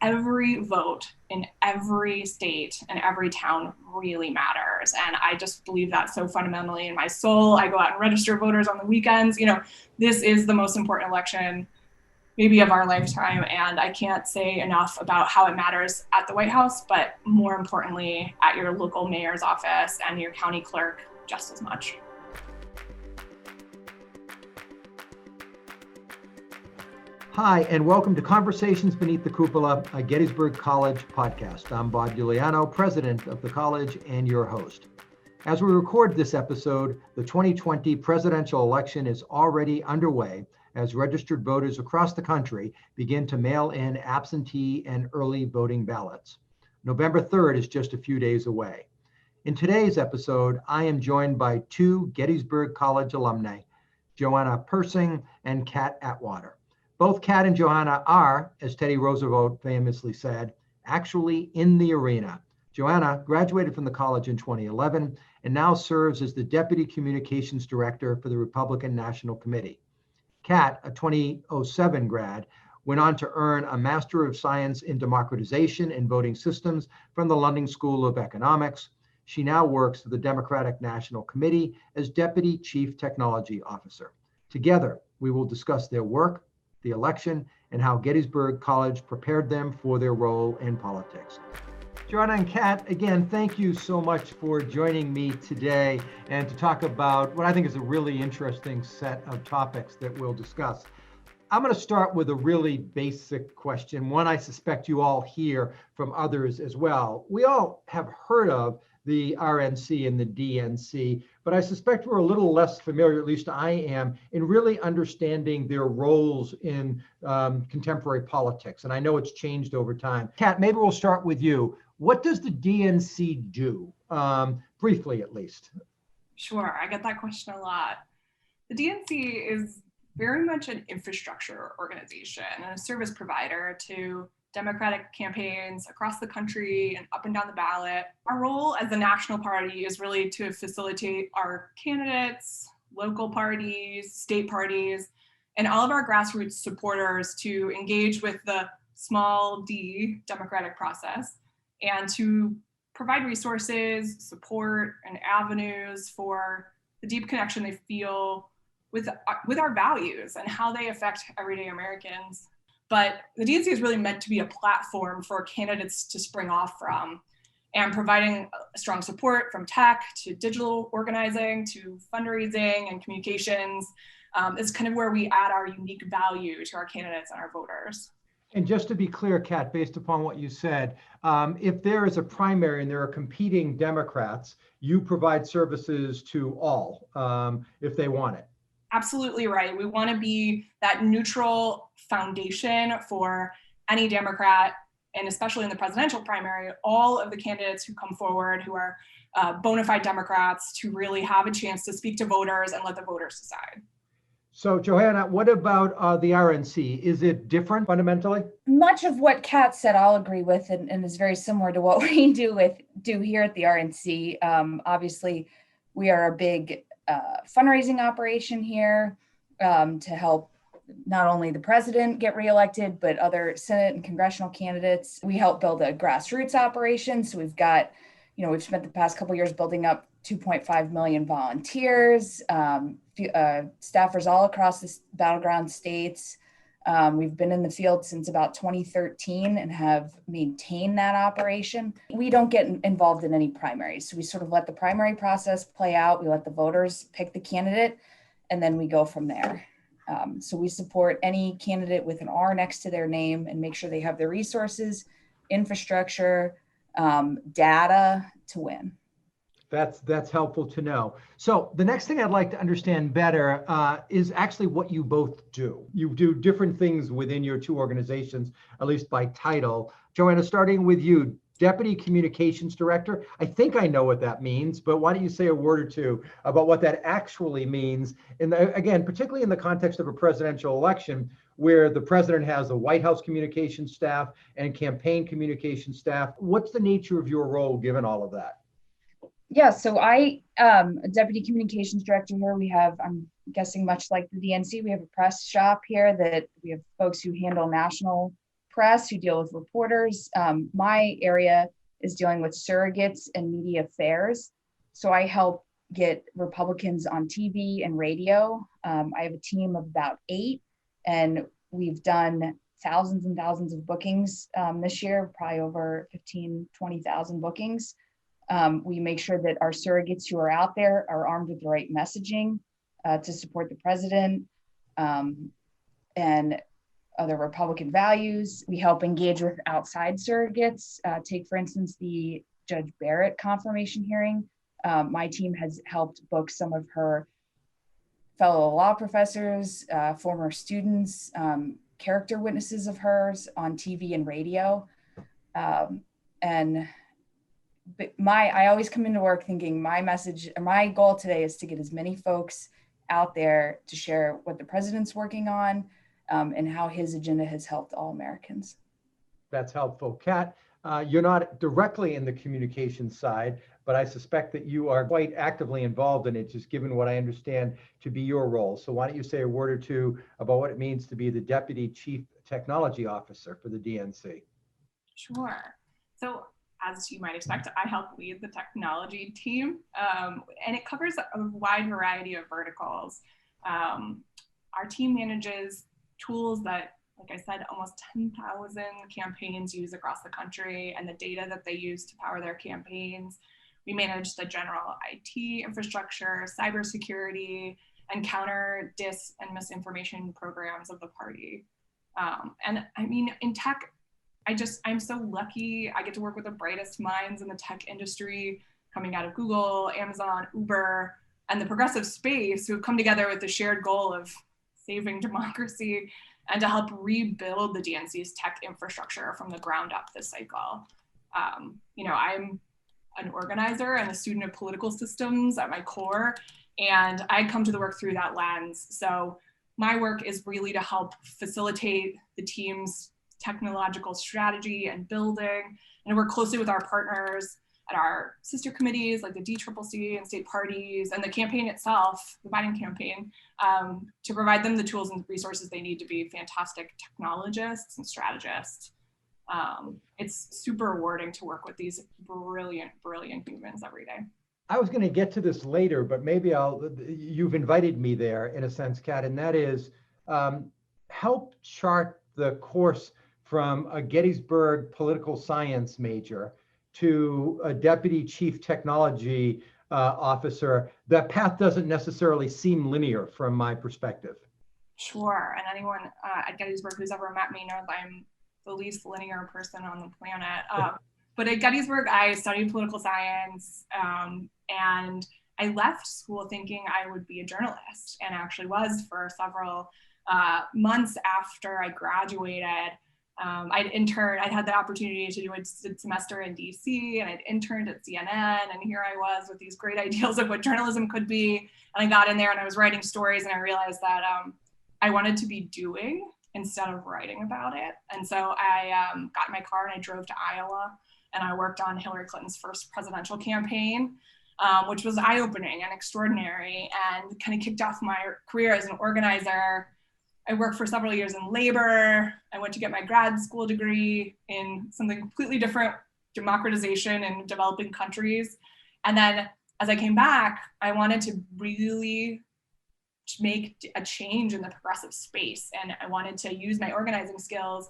every vote in every state and every town really matters. And I just believe that so fundamentally in my soul. I go out and register voters on the weekends. This is the most important election maybe of our lifetime. And I can't say enough about how it matters at the White House, but more importantly, at your local mayor's office and your county clerk just as much. Hi, and welcome to Conversations Beneath the Cupola, a Gettysburg College podcast. I'm Bob Iuliano, president of the college and your host. As we record this episode, the 2020 presidential election is already underway as registered voters across the country begin to mail in absentee and early voting ballots. November 3rd is just a few days away. In today's episode, I am joined by two Gettysburg College alumnae, Johanna Persing and Kat Atwater. Both Kat and Johanna are, as Teddy Roosevelt famously said, actually in the arena. Johanna graduated from the college in 2011 and now serves as the Deputy Communications Director for the Republican National Committee. Kat, a 2007 grad, went on to earn a Master of Science in Democratization and Voting Systems from the London School of Economics. She now works for the Democratic National Committee as Deputy Chief Technology Officer. Together, we will discuss their work, the election, and how Gettysburg College prepared them for their role in politics. Johanna and Kat, again, thank you so much for joining me today and to talk about what I think is a really interesting set of topics that we'll discuss. I'm going to start with a really basic question, one I suspect you all hear from others as well. We all have heard of the RNC and the DNC, but I suspect we're a little less familiar, at least I am, in really understanding their roles in contemporary politics. And I know it's changed over time. Kat, maybe we'll start with you. What does the DNC do? Briefly, at least. Sure, I get that question a lot. The DNC is very much an infrastructure organization and a service provider to Democratic campaigns across the country and up and down the ballot. Our role as the national party is really to facilitate our candidates, local parties, state parties, and all of our grassroots supporters to engage with the small d democratic process and to provide resources, support, and avenues for the deep connection they feel with our values and how they affect everyday Americans. But the DNC is really meant to be a platform for candidates to spring off from, and providing strong support from tech to digital organizing to fundraising and communications is kind of where we add our unique value to our candidates and our voters. And just to be clear, Kat, based upon what you said, if there is a primary and there are competing Democrats, you provide services to all if they want it. Absolutely right. We want to be that neutral foundation for any Democrat, and especially in the presidential primary, all of the candidates who come forward who are bona fide Democrats to really have a chance to speak to voters and let the voters decide. So, Johanna, what about the RNC? Is it different fundamentally? Much of what Kat said, I'll agree with, and is very similar to what we do here at the RNC. Obviously, we are a big fundraising operation here to help not only the president get reelected, but other Senate and congressional candidates. We help build a grassroots operation. So we've got, we've spent the past couple of years building up 2.5 million volunteers, staffers all across the battleground states. We've been in the field since about 2013 and have maintained that operation. We don't get involved in any primaries. So we sort of let the primary process play out. We let the voters pick the candidate, and then we go from there. So we support any candidate with an R next to their name and make sure they have the resources, infrastructure, data to win. That's helpful to know. So the next thing I'd like to understand better is actually what you both do. You do different things within your two organizations, at least by title. Johanna, starting with you, Deputy Communications Director. I think I know what that means, but why don't you say a word or two about what that actually means? And again, particularly in the context of a presidential election, where the president has a White House communications staff and campaign communications staff. What's the nature of your role given all of that? Yeah, so I am a Deputy Communications Director here. We have, I'm guessing much like the DNC, we have a press shop here that we have folks who handle national press, who deal with reporters. My area is dealing with surrogates and media affairs. So I help get Republicans on TV and radio. I have a team of about 8, and we've done thousands and thousands of bookings this year, probably over 20,000 bookings. We make sure that our surrogates who are out there are armed with the right messaging to support the president and other Republican values. We help engage with outside surrogates. Take, for instance, the Judge Barrett confirmation hearing. My team has helped book some of her fellow law professors, former students, character witnesses of hers on TV and radio. I always come into work thinking my goal today is to get as many folks out there to share what the president's working on and how his agenda has helped all Americans. That's helpful. Kat, you're not directly in the communications side, but I suspect that you are quite actively involved in it, just given what I understand to be your role. So why don't you say a word or two about what it means to be the Deputy Chief Technology Officer for the DNC? Sure. So as you might expect, I help lead the technology team, and it covers a wide variety of verticals. Our team manages tools that, like I said, almost 10,000 campaigns use across the country and the data that they use to power their campaigns. We manage the general IT infrastructure, cybersecurity, and counter dis and misinformation programs of the party. And I mean, in tech, I'm so lucky. I get to work with the brightest minds in the tech industry, coming out of Google, Amazon, Uber, and the progressive space, who have come together with the shared goal of saving democracy and to help rebuild the DNC's tech infrastructure from the ground up this cycle. I'm an organizer and a student of political systems at my core, and I come to the work through that lens. So my work is really to help facilitate the team's technological strategy and building, and work closely with our partners at our sister committees like the DCCC and state parties and the campaign itself, the Biden campaign, to provide them the tools and resources they need to be fantastic technologists and strategists. It's super rewarding to work with these brilliant humans every day. I was going to get to this later, but maybe you've invited me there in a sense, Kat, and that is help chart the course from a Gettysburg political science major to a deputy chief technology officer. That path doesn't necessarily seem linear from my perspective. Sure, and anyone at Gettysburg who's ever met me knows I'm the least linear person on the planet. But at Gettysburg, I studied political science, and I left school thinking I would be a journalist, and actually was for several months after I graduated. I'd had the opportunity to do a semester in DC, and I'd interned at CNN, and here I was with these great ideals of what journalism could be. And I got in there and I was writing stories, and I realized that I wanted to be doing instead of writing about it. And so I got in my car and I drove to Iowa, and I worked on Hillary Clinton's first presidential campaign, which was eye-opening and extraordinary, and kind of kicked off my career as an organizer. I worked for several years in labor. I went to get my grad school degree in something completely different, democratization in developing countries. And then as I came back, I wanted to really make a change in the progressive space. And I wanted to use my organizing skills.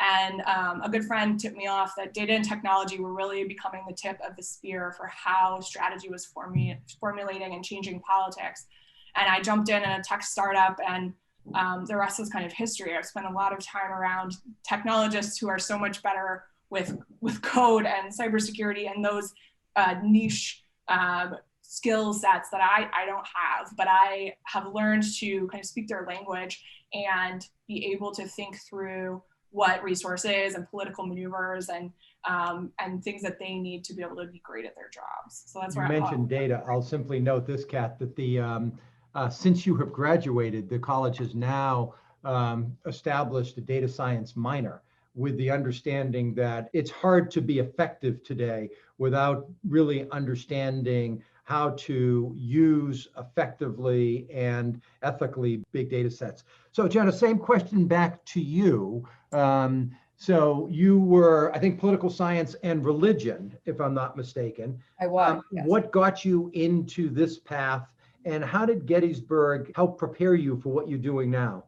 And a good friend tipped me off that data and technology were really becoming the tip of the spear for how strategy was formulating and changing politics. And I jumped in a tech startup, and the rest is kind of history. I've spent a lot of time around technologists who are so much better with code and cybersecurity and those niche skill sets that I don't have, but I have learned to kind of speak their language and be able to think through what resources and political maneuvers and things that they need to be able to be great at their jobs. So that's where you mentioned data. I'll simply note this, Kat, that the since you have graduated, the college has now established a data science minor, with the understanding that it's hard to be effective today without really understanding how to use effectively and ethically big data sets. So Jenna, same question back to you. So you were, I think, political science and religion, if I'm not mistaken. I was. Yes. What got you into this path, and how did Gettysburg help prepare you for what you're doing now?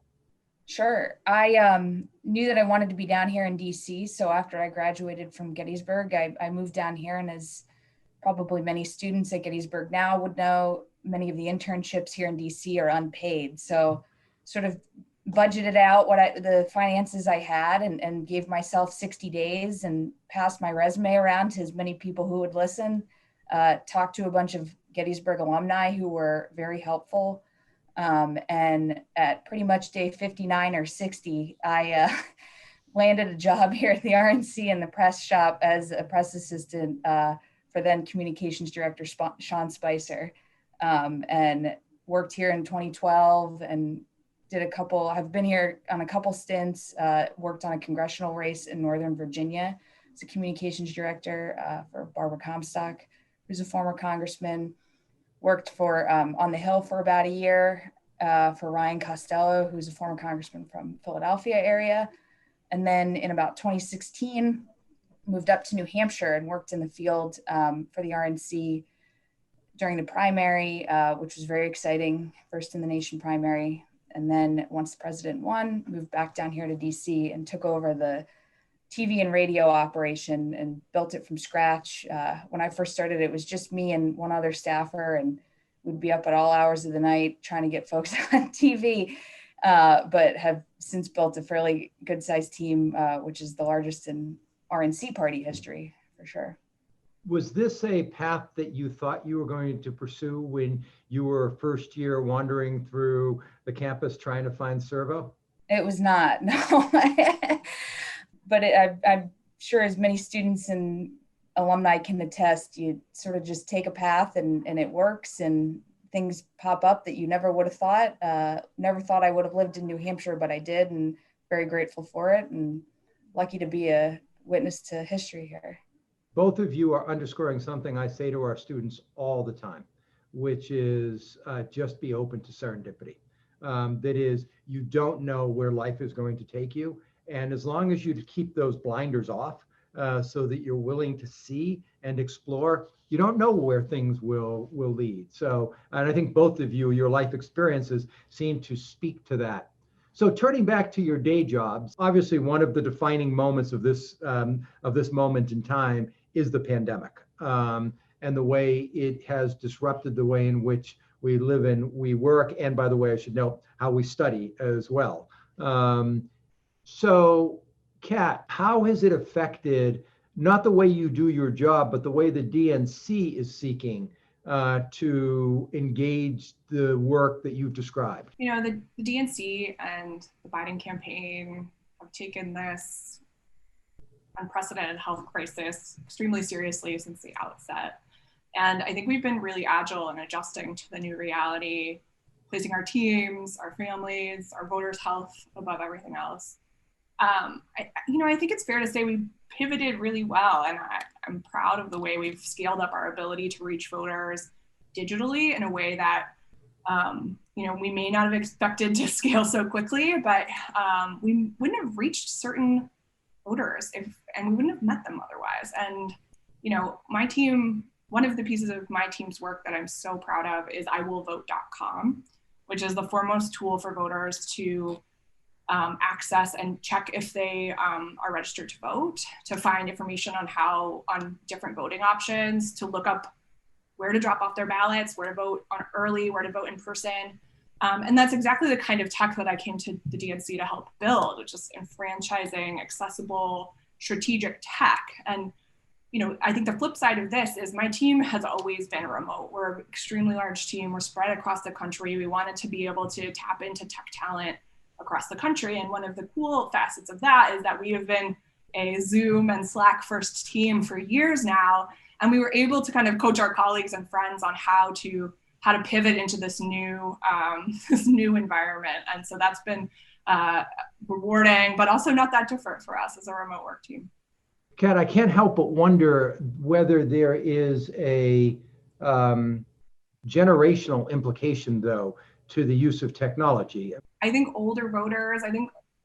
Sure. I knew that I wanted to be down here in DC. So after I graduated from Gettysburg, I moved down here. And as probably many students at Gettysburg now would know, many of the internships here in DC are unpaid. So sort of budgeted out the finances I had and gave myself 60 days and passed my resume around to as many people who would listen, talked to a bunch of Gettysburg alumni who were very helpful. And at pretty much day 59 or 60, I landed a job here at the RNC in the press shop as a press assistant for then communications director Sean Spicer, and worked here in 2012 and I've been here on a couple stints, worked on a congressional race in Northern Virginia as a communications director for Barbara Comstock, who's a former congressman. Worked for on the Hill for about a year for Ryan Costello, who's a former congressman from Philadelphia area. And then in about 2016, moved up to New Hampshire and worked in the field for the RNC during the primary, which was very exciting, first in the nation primary. And then once the president won, moved back down here to DC and took over the TV and radio operation and built it from scratch. When I first started, it was just me and one other staffer, and we'd be up at all hours of the night trying to get folks on TV, but have since built a fairly good sized team, which is the largest in RNC party history for sure. Was this a path that you thought you were going to pursue when you were first year wandering through the campus trying to find servo? It was not, no. But I'm sure as many students and alumni can attest, you sort of just take a path and it works and things pop up that you never would have thought. Never thought I would have lived in New Hampshire, but I did, and very grateful for it and lucky to be a witness to history here. Both of you are underscoring something I say to our students all the time, which is just be open to serendipity. That is, you don't know where life is going to take you. And as long as you keep those blinders off so that you're willing to see and explore, you don't know where things will lead. So, and I think both of you, your life experiences seem to speak to that. So turning back to your day jobs, obviously one of the defining moments of this moment in time is the pandemic, and the way it has disrupted the way in which we live and we work. And by the way, I should note how we study as well. So, Kat, how has it affected not the way you do your job, but the way the DNC is seeking to engage the work that you've described? You know, the DNC and the Biden campaign have taken this unprecedented health crisis extremely seriously since the outset. And I think we've been really agile in adjusting to the new reality, placing our teams, our families, our voters' health above everything else. I think it's fair to say we pivoted really well, and I'm proud of the way we've scaled up our ability to reach voters digitally in a way that, we may not have expected to scale so quickly, but we wouldn't have reached certain voters and we wouldn't have met them otherwise. And, my team, one of the pieces of my team's work that I'm so proud of is iwillvote.com, which is the foremost tool for voters to access and check if they are registered to vote, to find information on different voting options, to look up where to drop off their ballots, where to vote on early, where to vote in person. And that's exactly the kind of tech that I came to the DNC to help build, which is enfranchising, accessible, strategic tech. And I think the flip side of this is my team has always been remote. We're an extremely large team. We're spread across the country. We wanted to be able to tap into tech talent across the country. And one of the cool facets of that is that we have been a Zoom and Slack first team for years now. And we were able to kind of coach our colleagues and friends on how to pivot into this new environment. And so that's been rewarding, but also not that different for us as a remote work team. Kat, I can't help but wonder whether there is a generational implication, though, to the use of technology. I think older voters,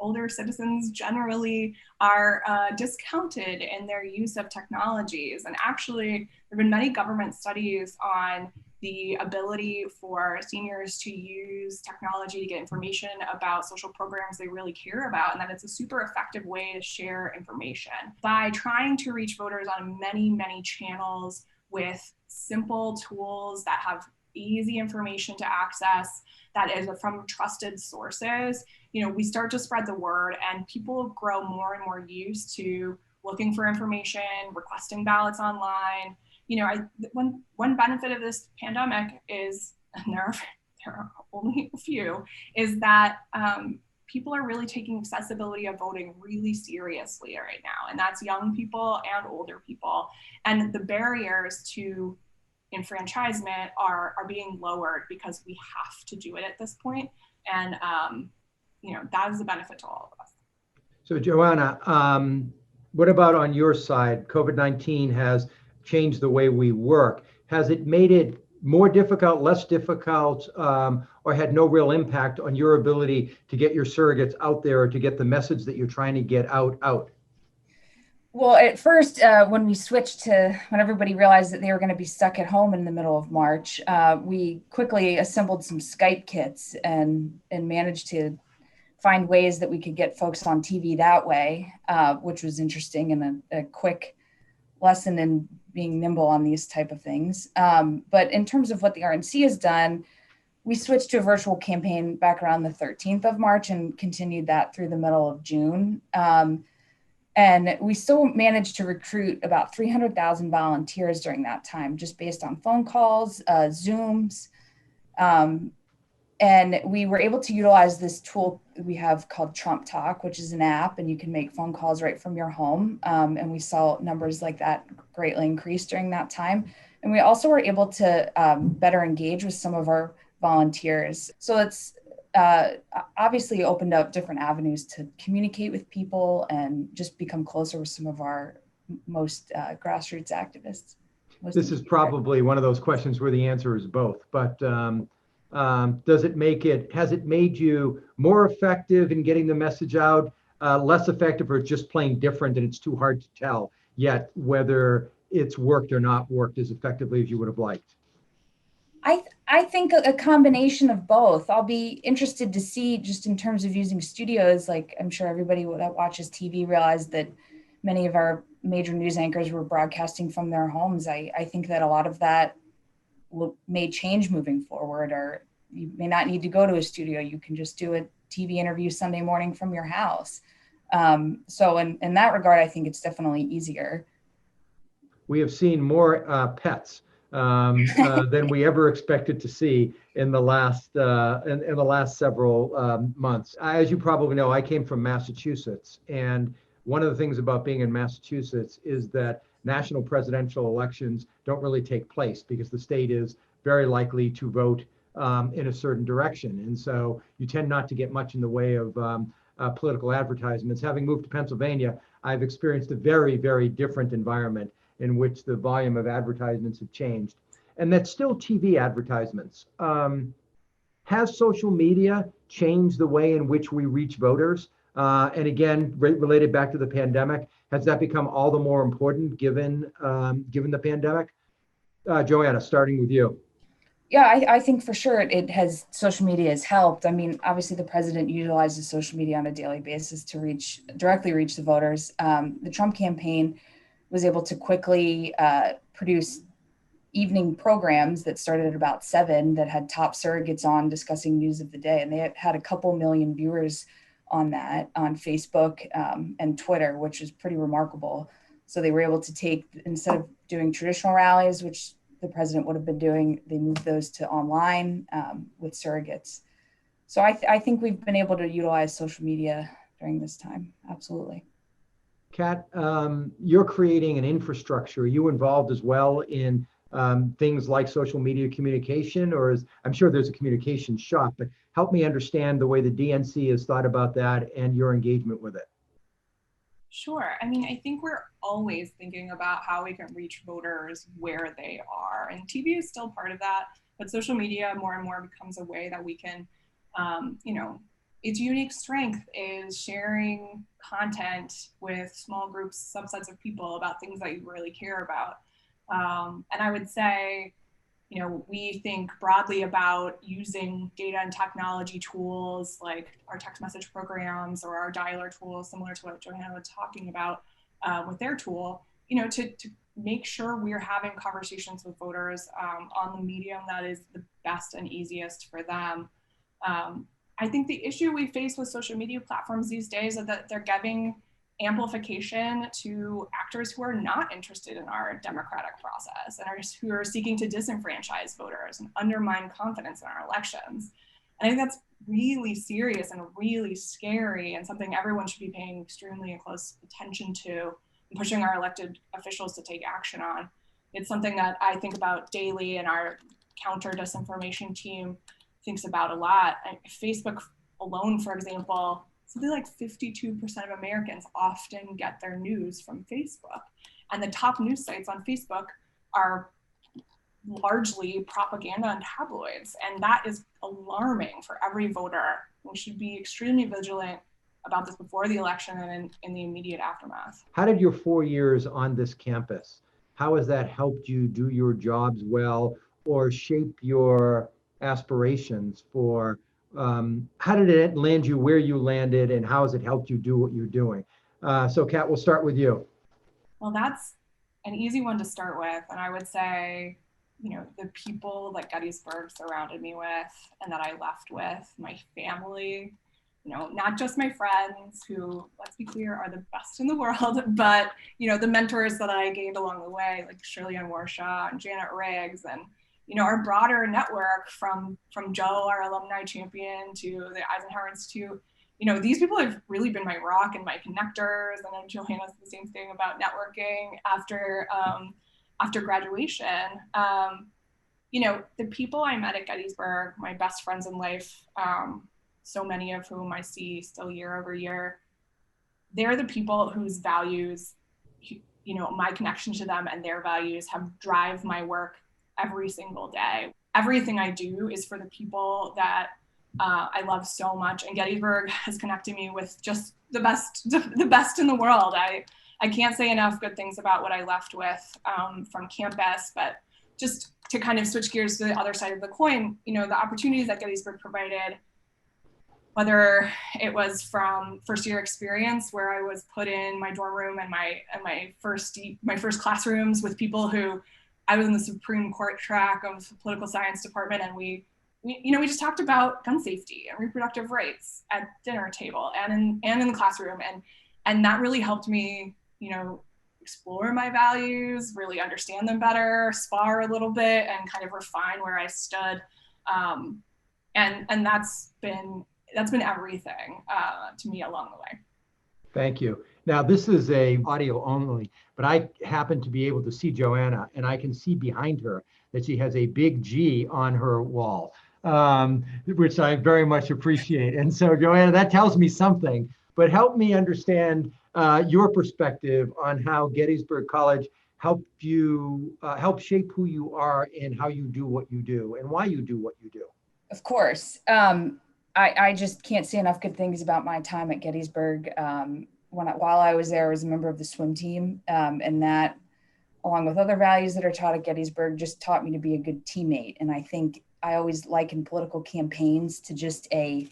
older citizens generally are discounted in their use of technologies. And actually, there have been many government studies on the ability for seniors to use technology to get information about social programs they really care about, and that it's a super effective way to share information. By trying to reach voters on many, many channels with simple tools that have easy information to access, that is from trusted sources, we start to spread the word, and people grow more and more used to looking for information, requesting ballots online. One benefit of this pandemic is, and there are only a few, is that people are really taking accessibility of voting really seriously right now. And that's young people and older people. And the barriers to enfranchisement are being lowered because we have to do it at this point. And, that is a benefit to all of us. So Johanna, what about on your side? COVID-19 has changed the way we work. Has it made it more difficult, less difficult, or had no real impact on your ability to get your surrogates out there or to get the message that you're trying to get out? Well, at first, when everybody realized that they were going to be stuck at home in the middle of March, we quickly assembled some Skype kits and managed to find ways that we could get folks on TV that way, which was interesting and a quick lesson in being nimble on these type of things. But in terms of what the RNC has done, we switched to a virtual campaign back around the 13th of March and continued that through the middle of June. And we still managed to recruit about 300,000 volunteers during that time, just based on phone calls, Zooms. And we were able to utilize this tool we have called Trump Talk, which is an app, and you can make phone calls right from your home. And we saw numbers like that greatly increase during that time. And we also were able to better engage with some of our volunteers. So it's obviously opened up different avenues to communicate with people and just become closer with some of our most grassroots activists. This is probably one of those questions where the answer is both, but has it made you more effective in getting the message out, less effective, or just plain different and it's too hard to tell yet whether it's worked or not worked as effectively as you would have liked? I think a combination of both. I'll be interested to see, just in terms of using studios, like I'm sure everybody that watches TV realized that many of our major news anchors were broadcasting from their homes. I think that a lot of that may change moving forward, or you may not need to go to a studio. You can just do a TV interview Sunday morning from your house. So in that regard, I think it's definitely easier. We have seen more pets than we ever expected to see in the last several months. As you probably know, I came from Massachusetts, and one of the things about being in Massachusetts is that national presidential elections don't really take place because the state is very likely to vote in a certain direction, and so you tend not to get much in the way of political advertisements. Having moved to Pennsylvania, I've experienced a very, very different environment in which the volume of advertisements have changed. And that's still TV advertisements. Has social media changed the way in which we reach voters? And again, related back to the pandemic, has that become all the more important given the pandemic? Johanna, starting with you. Yeah, I think for sure social media has helped. I mean, obviously the president utilizes social media on a daily basis to directly reach the voters. The Trump campaign was able to quickly produce evening programs that started at about 7 that had top surrogates on discussing news of the day. And they had a couple million viewers on that on Facebook and Twitter, which is pretty remarkable. So they were able to take, instead of doing traditional rallies, which the president would have been doing, they moved those to online with surrogates. So I think we've been able to utilize social media during this time. Absolutely. Kat, you're creating an infrastructure. Are you involved as well in things like social media communication, or I'm sure there's a communication shop, but help me understand the way the DNC has thought about that and your engagement with it. Sure. I mean, I think we're always thinking about how we can reach voters where they are, and TV is still part of that, but social media more and more becomes a way that we can, its unique strength is sharing content with small groups, subsets of people about things that you really care about. And I would say, we think broadly about using data and technology tools like our text message programs or our dialer tools, similar to what Johanna was talking about with their tool, to make sure we're having conversations with voters on the medium that is the best and easiest for them. I think the issue we face with social media platforms these days is that they're giving amplification to actors who are not interested in our democratic process and who are seeking to disenfranchise voters and undermine confidence in our elections. And I think that's really serious and really scary, and something everyone should be paying extremely close attention to and pushing our elected officials to take action on. It's something that I think about daily, and our counter disinformation team thinks about a lot. Facebook alone, for example, something like 52% of Americans often get their news from Facebook. And the top news sites on Facebook are largely propaganda and tabloids. And that is alarming for every voter. We should be extremely vigilant about this before the election and in the immediate aftermath. How did your 4 years on this campus, how has that helped you do your jobs well or shape your aspirations for how did it land you where you landed, and how has it helped you do what you're doing? So Kat, we'll start with you. Well, that's an easy one to start with. And I would say, the people that Gettysburg surrounded me with and that I left with, my family, not just my friends who, let's be clear, are the best in the world, but, the mentors that I gained along the way, like Shirley Ann Warshaw and Janet Riggs, and our broader network from Joe, our alumni champion, to the Eisenhower Institute. These people have really been my rock and my connectors. And then Johanna's the same thing about networking after graduation. The people I met at Gettysburg, my best friends in life, so many of whom I see still year over year, they're the people whose values, my connection to them and their values drive my work every single day. Everything I do is for the people that I love so much, and Gettysburg has connected me with just the best in the world. I can't say enough good things about what I left with from campus, but just to kind of switch gears to the other side of the coin, the opportunities that Gettysburg provided, whether it was from first year experience where I was put in my dorm room and my first classrooms with people who I was in the Supreme Court track of the political science department, and we just talked about gun safety and reproductive rights at dinner table and in the classroom, and that really helped me, explore my values, really understand them better, spar a little bit, and kind of refine where I stood, and that's been everything to me along the way. Thank you. Now, this is a audio only, but I happen to be able to see Johanna, and I can see behind her that she has a big G on her wall, which I very much appreciate. And so, Johanna, that tells me something, but help me understand your perspective on how Gettysburg College helped shape who you are and how you do what you do and why you do what you do. Of course. I just can't say enough good things about my time at Gettysburg. While I was there, I was a member of the swim team, and that, along with other values that are taught at Gettysburg, just taught me to be a good teammate. And I think I always liken political campaigns to just it's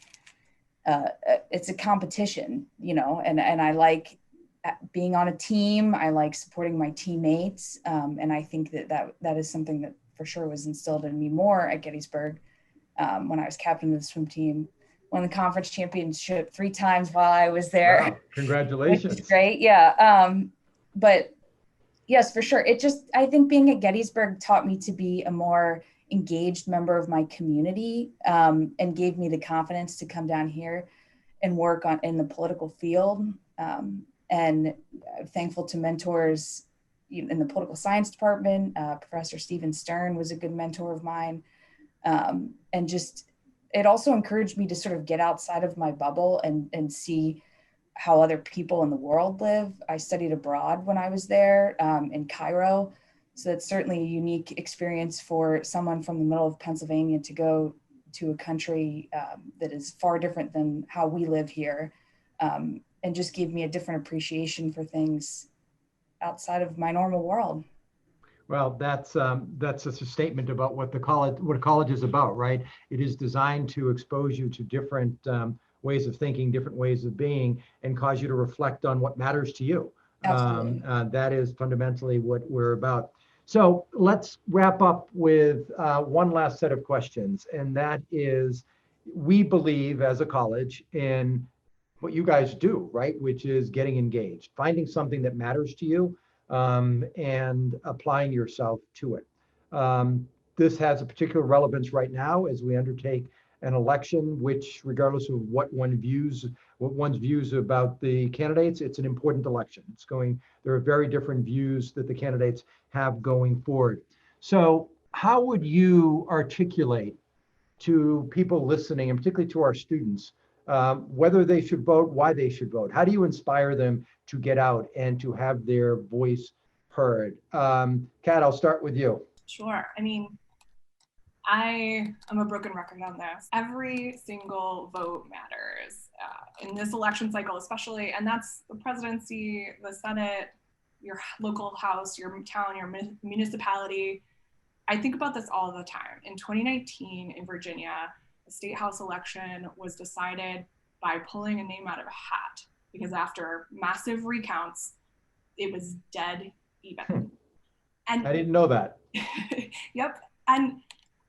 a competition, and I like being on a team. I like supporting my teammates, and I think that is something that for sure was instilled in me more at Gettysburg. When I was captain of the swim team, won the conference championship 3 times while I was there. Wow, congratulations. Which is great. Yeah. But yes, for sure. I think being at Gettysburg taught me to be a more engaged member of my community, and gave me the confidence to come down here and work in the political field. And I'm thankful to mentors in the political science department. Professor Stephen Stern was a good mentor of mine. And just, it also encouraged me to sort of get outside of my bubble and see how other people in the world live. I studied abroad when I was there, in Cairo. So that's certainly a unique experience for someone from the middle of Pennsylvania to go to a country that is far different than how we live here, and just gave me a different appreciation for things outside of my normal world. Well, that's a statement about what college is about, right? It is designed to expose you to different ways of thinking, different ways of being, and cause you to reflect on what matters to you. Absolutely. That is fundamentally what we're about. So let's wrap up with one last set of questions, and that is, we believe as a college in what you guys do, right? Which is getting engaged, finding something that matters to you, and applying yourself to it. This has a particular relevance right now as we undertake an election, which, regardless of what one's views about the candidates, it's an important election. There are very different views that the candidates have going forward. So how would you articulate to people listening, and particularly to our students, whether they should vote, why they should vote? How do you inspire them to get out and to have their voice heard? Kat, I'll start with you. Sure. I mean, I am a broken record on this. Every single vote matters in this election cycle, especially, and that's the presidency, the Senate, your local house, your town, your municipality. I think about this all the time. In 2019 in Virginia, the state house election was decided by pulling a name out of a hat, because after massive recounts, it was dead even. And I didn't know that. Yep. And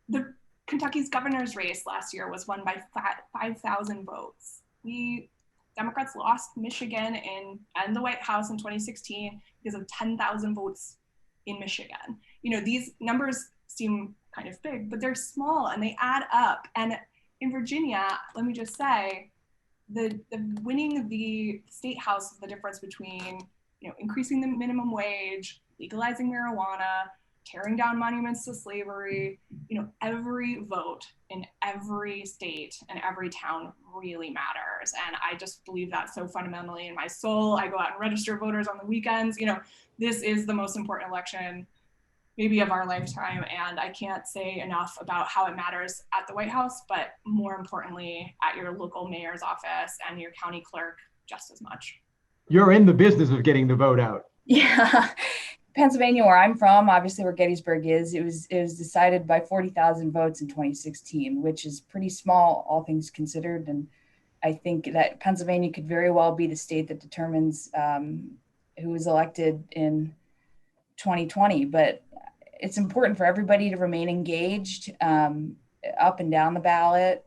the Kentucky's governor's race last year was won by 5,000 votes. Democrats lost Michigan and the White House in 2016 because of 10,000 votes in Michigan. You know, these numbers seem kind of big, but they're small and they add up. And in Virginia, let me just say, the winning the state house is the difference between, you know, increasing the minimum wage, legalizing marijuana, tearing down monuments to slavery. You know, every vote in every state and every town really matters. And I just believe that so fundamentally in my soul. I go out and register voters on the weekends. You know, this is the most important election maybe of our lifetime. And I can't say enough about how it matters at the White House, but more importantly, at your local mayor's office and your county clerk just as much. You're in the business of getting the vote out. Yeah. Pennsylvania, where I'm from, obviously where Gettysburg is, it was decided by 40,000 votes in 2016, which is pretty small, all things considered. And I think that Pennsylvania could very well be the state that determines who is elected in 2020. But it's important for everybody to remain engaged up and down the ballot,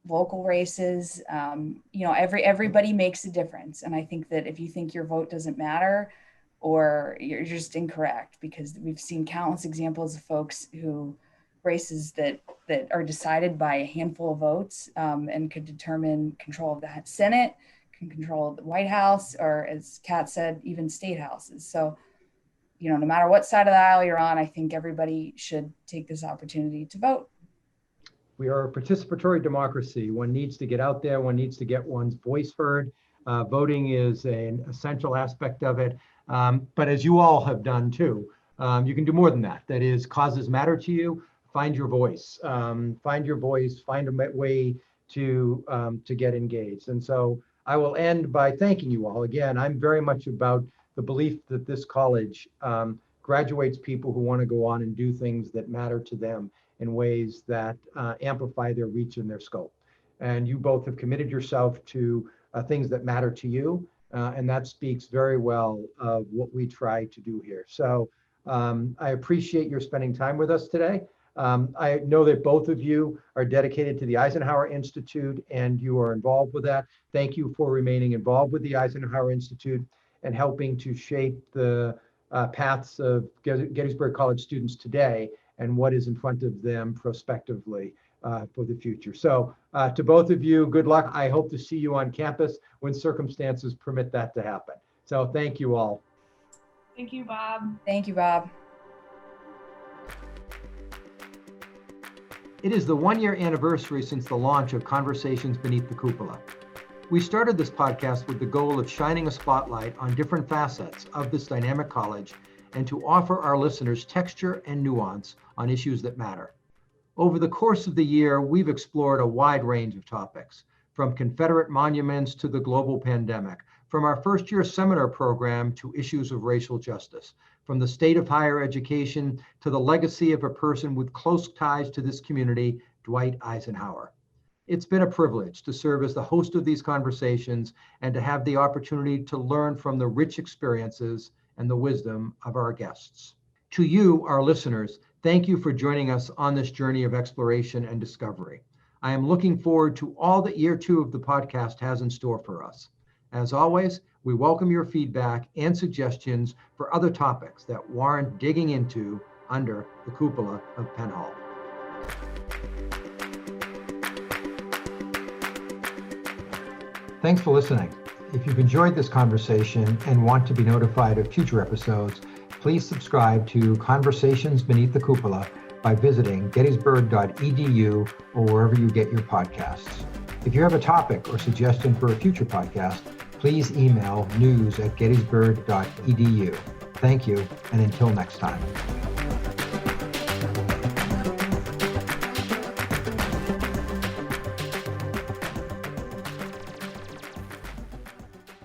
local races. You know, everybody makes a difference. And I think that if you think your vote doesn't matter, or you're just incorrect, because we've seen countless examples of folks who races that are decided by a handful of votes and could determine control of the Senate, can control the White House, or as Kat said, even state houses. So, you know, no matter what side of the aisle you're on, I think everybody should take this opportunity to vote. We are a participatory democracy. One needs to get out there. One needs to get one's voice heard. Voting is an essential aspect of it. But as you all have done too, you can do more than that. That is, causes matter to you. Find your voice. Find your voice. Find a way to get engaged. And so I will end by thanking you all. Again, I'm very much about the belief that this college graduates people who want to go on and do things that matter to them in ways that amplify their reach and their scope. And you both have committed yourself to things that matter to you. And that speaks very well of what we try to do here. So I appreciate your spending time with us today. I know that both of you are dedicated to the Eisenhower Institute and you are involved with that. Thank you for remaining involved with the Eisenhower Institute and helping to shape the paths of Gettysburg College students today and what is in front of them prospectively for the future. So to both of you, good luck. I hope to see you on campus when circumstances permit that to happen. So thank you all. Thank you, Bob. Thank you, Bob. It is the one-year anniversary since the launch of Conversations Beneath the Cupola. We started this podcast with the goal of shining a spotlight on different facets of this dynamic college and to offer our listeners texture and nuance on issues that matter. Over the course of the year, we've explored a wide range of topics, from Confederate monuments to the global pandemic, from our first-year seminar program to issues of racial justice, from the state of higher education to the legacy of a person with close ties to this community, Dwight Eisenhower. It's been a privilege to serve as the host of these conversations and to have the opportunity to learn from the rich experiences and the wisdom of our guests. To you, our listeners, thank you for joining us on this journey of exploration and discovery. I am looking forward to all that year 2 of the podcast has in store for us. As always, we welcome your feedback and suggestions for other topics that warrant digging into under the cupola of Penn Hall. Thanks for listening. If you've enjoyed this conversation and want to be notified of future episodes, please subscribe to Conversations Beneath the Cupola by visiting gettysburg.edu or wherever you get your podcasts. If you have a topic or suggestion for a future podcast, please email news@gettysburg.edu. Thank you, and until next time.